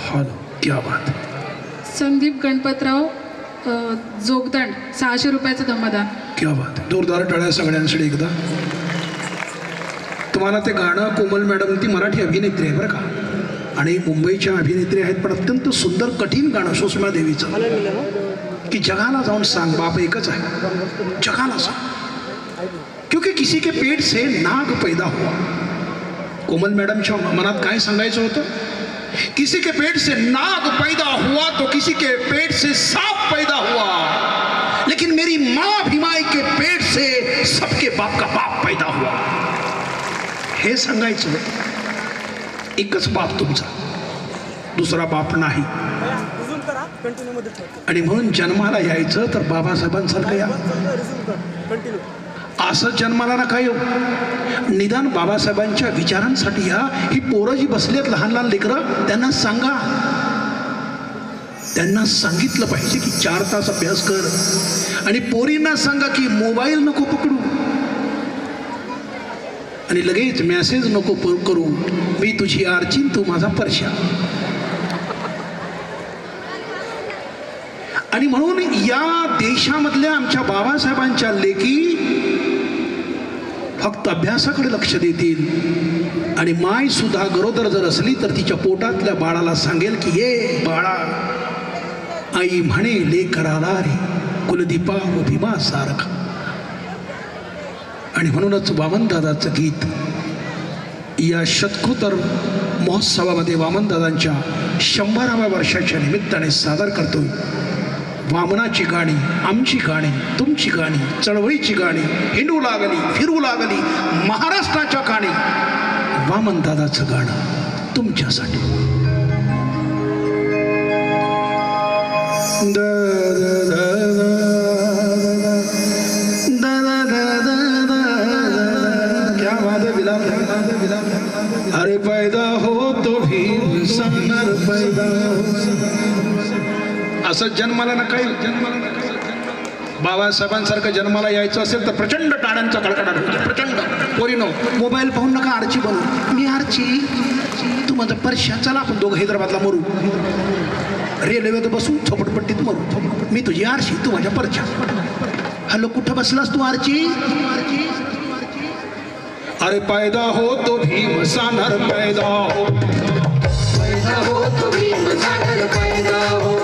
Hello, क्या बात. संदीप गणपतराव जोगदंड 600 रुपयाचं धमदान. क्या बात. जोरदार टाळ्या सगळ्यांसाठी एकदा. तुम्हाला ते गाणं, कोमल मॅडम ती मराठी अभिनेत्री आहे बरं का, आणि मुंबईच्या अभिनेत्री आहेत, पण अत्यंत सुंदर कठीण गाणं सुषमा देवीचं, की जगाला जाऊन सांग बाप एकच आहे, जगाला सांग, क्योंकि किसी के पेट से नाग पैदा हुआ. कोमल मॅडमच्या मनात काय सांगायचं होतं? किसी के पेट से नाग पैदा हुआ तो किसी के पेट से सांप पैदा हुआ, लेकिन मेरी माँ भीमाई के पेट से सबके बाप का बाप पैदा हुआ. हे सांगायचं. एकच बाप तुमचा, दुसरा बाप नाही. आणि म्हणून जन्माला यायचं तर बाबासाहेबांसारखं या. असं जन्माला ना काय, निदान बाबासाहेबांच्या विचारांसाठी या. ही पोरं जी बसलेत लहान लहान लेकरं, त्यांना सांगा, त्यांना सांगितलं पाहिजे की 4 तास अभ्यास कर. आणि पोरींना सांगा की मोबाईल नको पकडू आणि लगेच मेसेज नको करू, मी तुझी आरची तू माझा परशा. आणि म्हणून या देशामधल्या आमच्या बाबासाहेबांच्या लेकी फक्त अभ्यासाकडे लक्ष देतील. आणि माय सुद्धा गरोदर जर असली तर तिच्या पोटातल्या बाळाला सांगेल की ये बाळा, आई म्हणे लेकराला रे कुलदीपा व भीमा सारखा. आणि म्हणूनच वामनदादाचं गीत या शतकोत्तर महोत्सवामध्ये वामनदादांच्या 100व्या वर्षाच्या निमित्ताने सादर करतोय. वामनाची गाणी, आमची गाणी, तुमची गाणी, चळवळीची गाणी, हिंडू लागली फिरू लागली महाराष्ट्राच्या गाणी, वामनदादाचं गाणं तुमच्यासाठी. अरे पैदा हो तो भी इंसान पैदा हो. असं जन्माला ना काही, बाबासाहेबांसारखं जन्माला यायचं असेल तर प्रचंड टाळ्यांचा कडकडाट होतो. प्रचंड. पोरीनो, मोबाईल पाहून नका आरची बनू. मी आरची, तू माझा परश्या, चला आपण दोघं हैदराबादला मरू, रेल्वेत बसून झोपडपट्टीत मरू. मी तुझी आरशी, तू माझ्या परश्या. हॅलो, कुठं बसलास तू आरची? अरे पैदा हो तो भीम सानर पैदा हो, पैदा हो तो भीम सानर पैदा हो,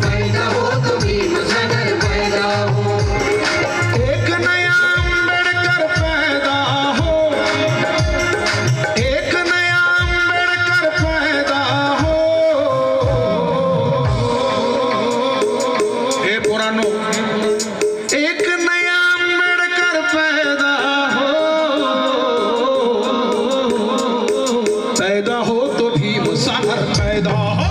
पैदा हो तो भीम सानर पैदा हो. एक नया अंबेडकर पैदा हो, एक नया अंबेडकर पैदा हो. हे पुरानो, एक नया अंबेडकर पैदा हो, पैदा हो तो भीम सानर पैदा हो,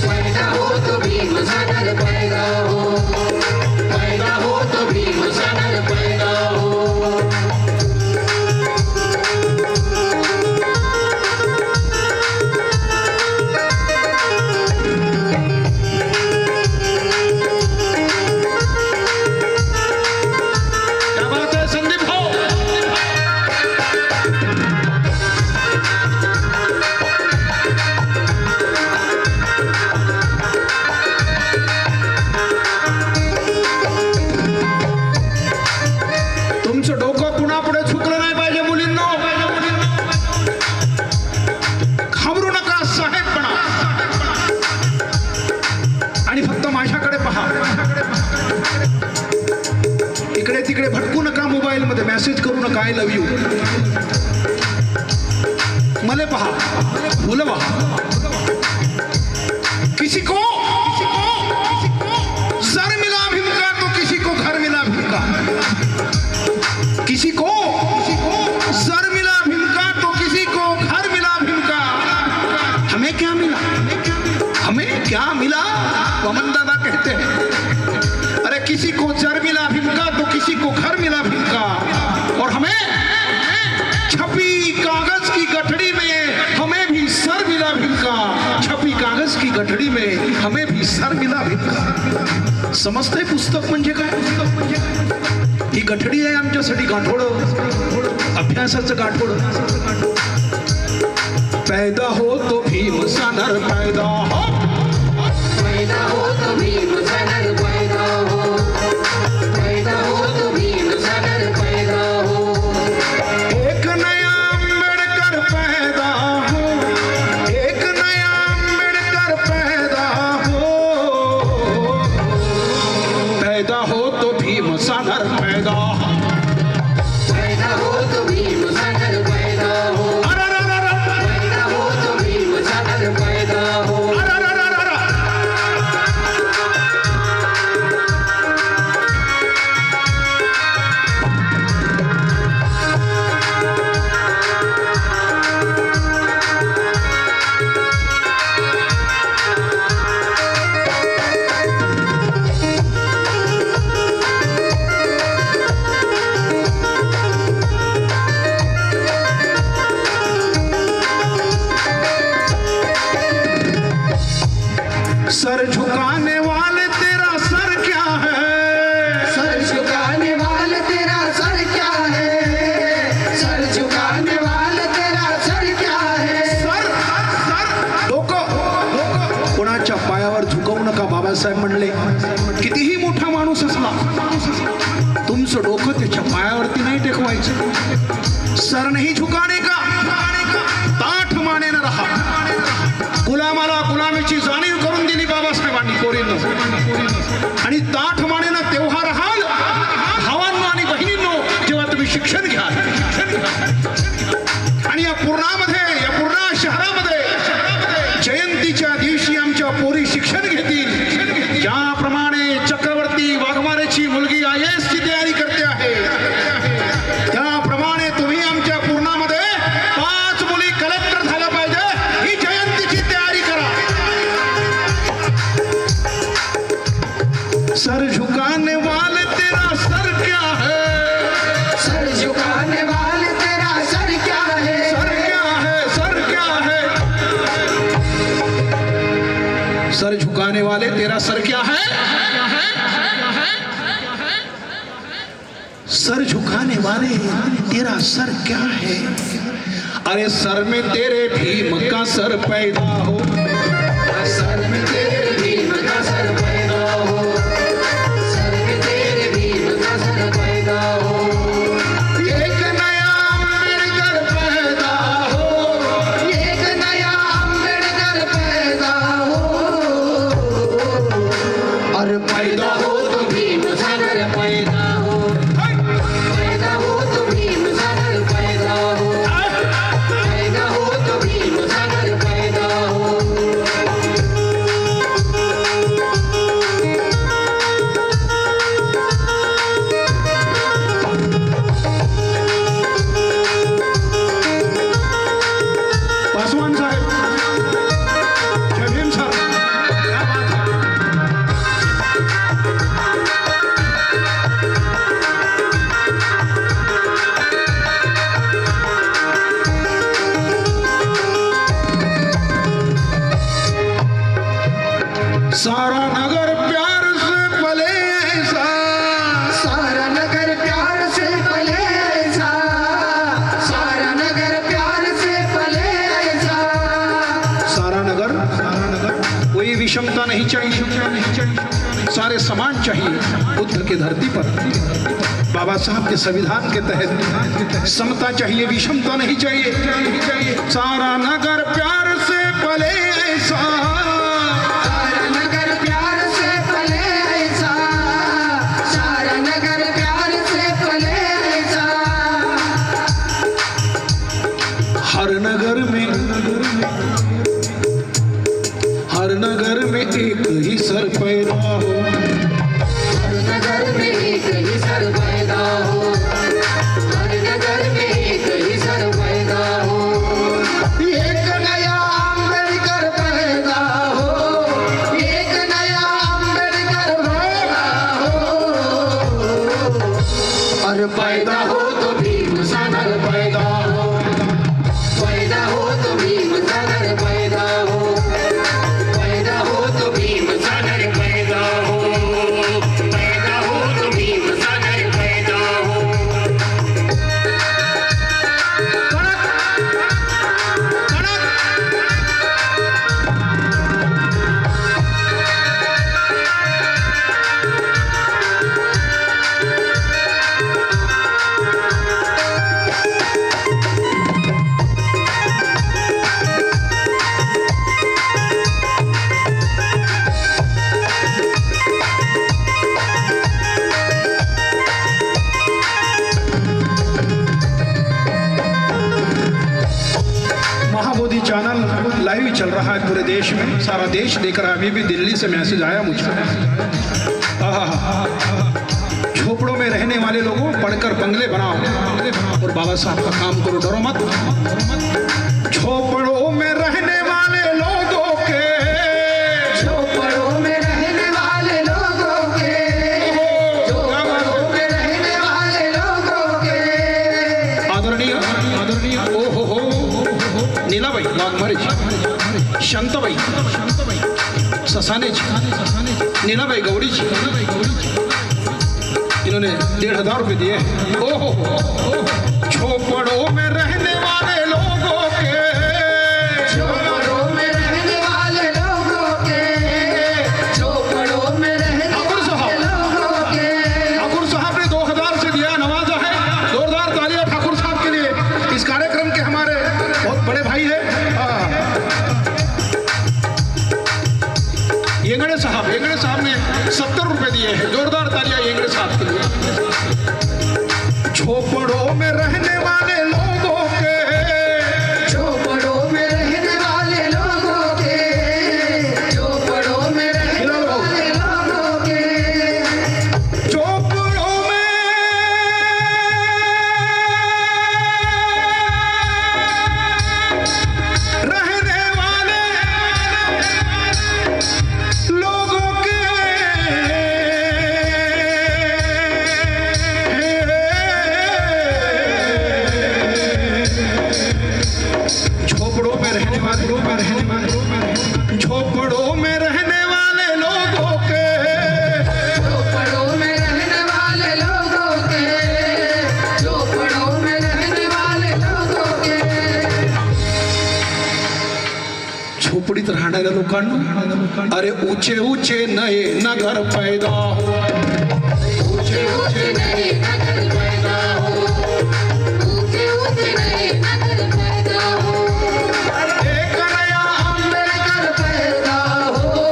पैदा हो तो भीम सानर पैदा हो, पैदा हो तो भीम सानर पैदा हो. क्या बात है संदीप भाऊ. तुमचं डोकं पुन्हा पुढे चुकलं नाही पाहिजे मुलींनो. घाबरू नका साहेबपणा. आणि फक्त माझ्याकडे पहा. इकडे तिकडे भटकू नका. मोबाईल मध्ये मेसेज करू नका आय लव्ह यू. मले पहा, फुलं पहा. किसी को सर मिला भिमका तो किसी को घर मिला भिमका. किसी को सर मिला भिमका तो किसी को घर मिला भिमका. हमें क्या मिला, हमें क्या मिला? वामनदादा कहते हैं अरे किसी को सर मिला भिमका तो किसी को घर मिला भिमका. और हमें छपी कागज की गठड़ी में हमें भी सर मिला भिमका. छपी कागज की गठड़ी में हमें भी सर मिला भिमका. समजतंय पुस्तक म्हणजे काय? पुस्तक म्हणजे ही गठडी आहे आमच्यासाठी गाठोडं, अभ्यासाचं गाठोडं. पैदा हो तो भी भीमचा नर पैदा हो. पैदा होतो भीमचा नर पैदा हो. पैदा होतो भीमचा नर पैदा हो. एक नया आंबेडकर पैदा हो. एक नया आंबेडकर पैदा हो. पैदा हो तो भीमचा नर पैदा हो. पैदा होतो भीमचा नर पैदा हो. पैदा होतो भीमचा नर पैदा हो. सर झुकाने वाले तेरा सर क्या है. सर झुकाने वाला तेरा सर क्या है. सर झुकाने वाला तेरा सर क्या है. सर सर डोकं कोणाच्या पायावर झुकवू नका बाबासाहेब म्हणले. कितीही मोठा माणूस असला तुमचं डोकं त्याच्या पायावरती नाही टेकवायचं. सर नाही झुकाने का ताठ मानेनं राहा. गुलामाला गुलामीची जाणीव करून दिली बाबासाहेबांनी पोरींनो. आणि ताठ मानेनं तेव्हा राहाल भावांनो आणि बहिणींनो जेव्हा तुम्ही शिक्षण घ्याल. आणि या पूर्णा शहरामध्ये जयंतीच्या दिवशी आमच्या पोरी शिक्षण घेतील. ज्याप्रमाणे चक्रवर्ती वाघमारेची मुलगी IAS ची तयारी करते आहे त्याप्रमाणे तुम्ही आमच्या पूर्णामध्ये 5 मुली कलेक्टर झाल्या पाहिजे ही जयंतीची तयारी करा. सर झुकाने वाले तेरा सर क्या है. सर झुकाने वाला तेरा सर क्या है. सर क्या है. सर क्या है. सर झुकाने वाले तेरा सर क्या है. सर झुकाने वाले तेरा सर क्या है. अरे सर में तेरे भीम का सर पैदा हो. सर में तेरे भीम का सर पैदा हो. सर में तेरे भीम का सर पैदा हो. एक नया आंबेडकर पैदा हो. एक नया आंबेडकर पैदा हो. और पैदा हो तो भीमचा नर पैदा हो. पैदा हो तो भीमचा नर पैदा हो. पैदा हो तो भीमचा नर पैदा हो. पासवान साहेब जय भीम सर. क्या बात है. सारा नगर प्यार से पले ऐसा. सारा नगर प्यार से पले ऐसा. सारा नगर प्यार से पले ऐसा. सारा नगर कोई विषमता नहीं चाहिए. सारे समान चाहिए बुद्ध की धरती पर. बाबा साहब के संविधान के तहत समता चाहिए विषमता नहीं चाहिए. सारा नगर प्यार से पले ऐसा. सारा नगर प्यार से पले ऐसा. सारा नगर प्यार से पले ऐसा. हर नगर में एक ही सर पैदा हो. हर नगर में एक ही सर पैदा हो. हर नगर में एक ही सर पैदा हो. एक नया आंबेडकर पैदा हो. एक नया आंबेडकर पैदा हो. और पैदा हो तो भीमचा नर पैदा हो. पैदा हो तो भीमचा नर पैदा हो. पैदा हो तो भीमचा नर पैदा हो. मोदी चैनल लाइव चल रहा है पूरे देश में, सारा देश देख रहा है। अभी भी दिल्ली से मैसेज आया मुझे। झोपड़ों में रहने वाले लोगों, पढ़कर बंगले बनाओ और बाबा साहब का काम करो, डरो मत। झोपड़ों में रहने वाले लोगों के, झोपड़ों में रहने वाले लोगों के, झोपड़ों में रहने वाले लोगों के। आदरणीय ओ हो नीलाबाई वाघमारेजी, शांताबाई ससानेजी, नीलाबाई गौड़ीजी, इन्होंने 1500 रुपये दिए। ओहो, झोपड़ों में रहने वाले लोगों के, झोपड़ों में रहने वाले लोगों के, झोपड़ों में रहने वाले लोगों के। ठाकुर साहब ने 2000 से दिया, नवाजा है। जोरदार तालियां ठाकुर साहब के लिए। इस कार्यक्रम के हमारे बहुत बड़े भाई है येंगड़े साहब ने 70 रुपये दिए हैं। जोरदार तालियां येंगड़े साहब के लिए। झोपड़ों में रहने वाले लोगों के, झोपड़ों में रहने वाले लोगों के, झोपड़ों में रहने वाले लोगों के। झोपड़ों में रहने वाले लोगों के, झोपड़ों में रहने वाले, झोपड़ों में रहने वाले लोगों के, झोपड़ों में रहने वाले लोगों के, झोपड़ों में रहने वाले लोगों के। झोपडीत राहणाऱ्या लोकांना अरे ऊंचे ऊंचे नये नगर पैदा हो, ऊंचे ऊंचे नए नगर पैदा हो, ऊंचे ऊंचे नए नगर पैदा हो। एक नया अम्बेडकर पैदा हो,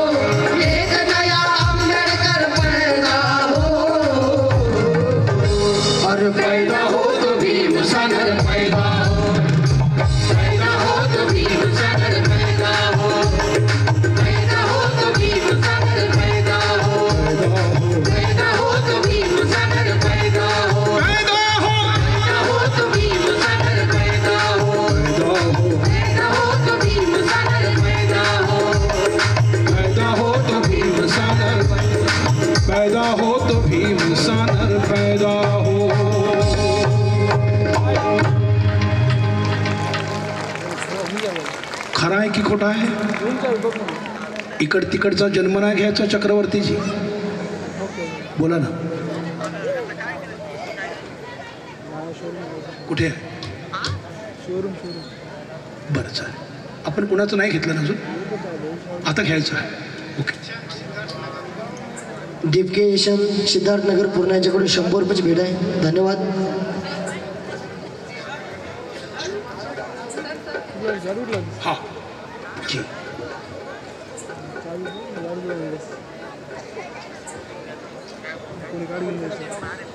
एक नया अम्बेडकर पैदा हो। और पैदा हो तो भीम सागर पैदा हो, पैदा हो तो भीम सागर पैदा हो, पैदा हो तो भीम सागर पैदा हो, पैदा हो तो भीम सागर पैदा हो, पैदा हो, पैदा हो तो भीम सागर पैदा हो, पैदा हो तो भीम सागर पैदा हो। पैदा हो तो भीम सागर, पैदा हो तो भीम सागर पैदा हो। खरा आहे की खोटा आहे? इकड तिकडचा जन्म नाही घ्यायचा चक्रवर्तीजी, बोला ना कुठे आहे? बरं चालेल, आपण कुणाचं नाही घेतलं ना अजून, आता घ्यायचं आहे. ओके, डीपके यशन सिद्धार्थनगर पूर्ण यांच्याकडून 100 रुपयाची भेट आहे. धन्यवाद. हाँ जी, कोणी गाडी घेऊन जायचं.